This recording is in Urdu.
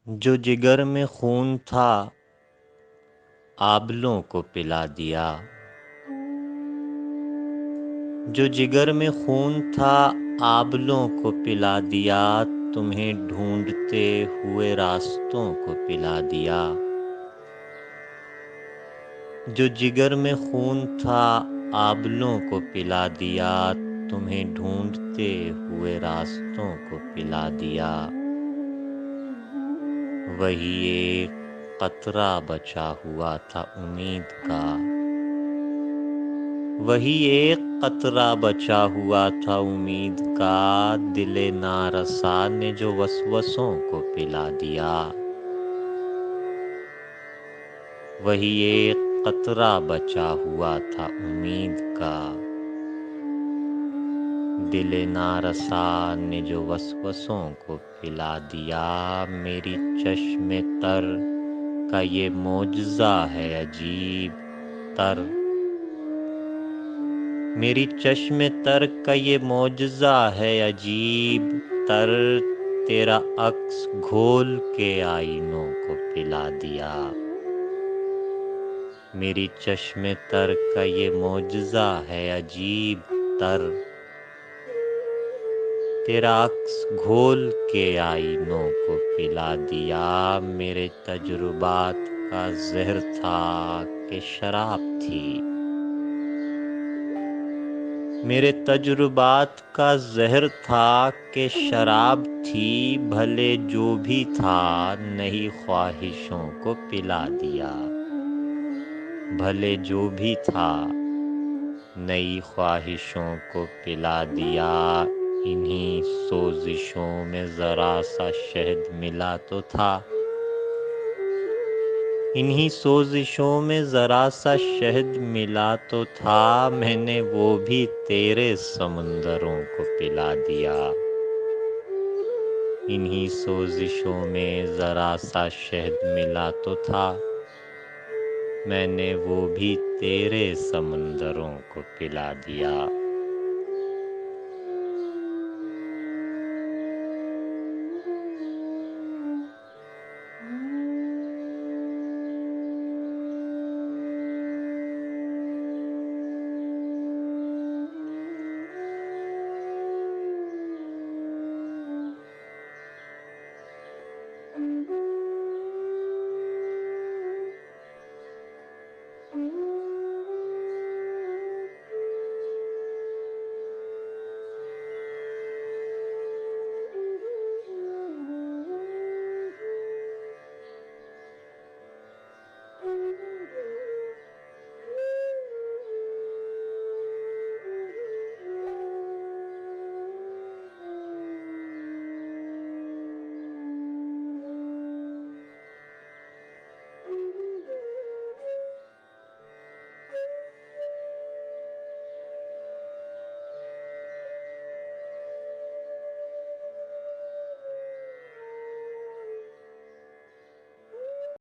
جو جگر میں خون تھا آبلوں کو پلا دیا، جو جگر میں خون تھا آبلوں کو پلا دیا، تمہیں ڈھونڈتے ہوئے راستوں کو پلا دیا۔ جو جگر میں خون تھا آبلوں کو پلا دیا، تمہیں ڈھونڈتے ہوئے راستوں کو پلا دیا۔ وہی ایک قطرہ بچا ہوا تھا امید کا، وہی ایک قطرہ بچا ہوا تھا امید کا، دل نارسا نے جو وسوسوں کو پلا دیا۔ وہی ایک قطرہ بچا ہوا تھا امید کا، دل نارسا نے جو وسوسوں کو پلا دیا۔ میری چشم تر کا یہ معجزہ ہے عجیب تر، میری چشم تر کا یہ معجزہ ہے عجیب تر، تیرا عکس گھول کے آئینوں کو پلا دیا۔ میری چشم تر کا یہ معجزہ ہے عجیب تر، تیرا عکس گھول کے آئینوں کو پلا دیا۔ میرے تجربات کا زہر تھا کہ شراب تھی، میرے تجربات کا زہر تھا کہ شراب تھی، بھلے جو بھی تھا نئی خواہشوں کو پلا دیا۔ بھلے جو بھی تھا نئی خواہشوں کو پلا دیا۔ انہی سوزشوں میں ذرا سا شہد ملا تو تھا، انہی سوزشوں میں ذرا سا شہد ملا تو تھا، میں نے وہ بھی تیرے سمندروں کو پلا دیا۔ انہی سوزشوں میں ذرا سا شہد ملا تو تھا، میں نے وہ بھی تیرے سمندروں کو پلا دیا۔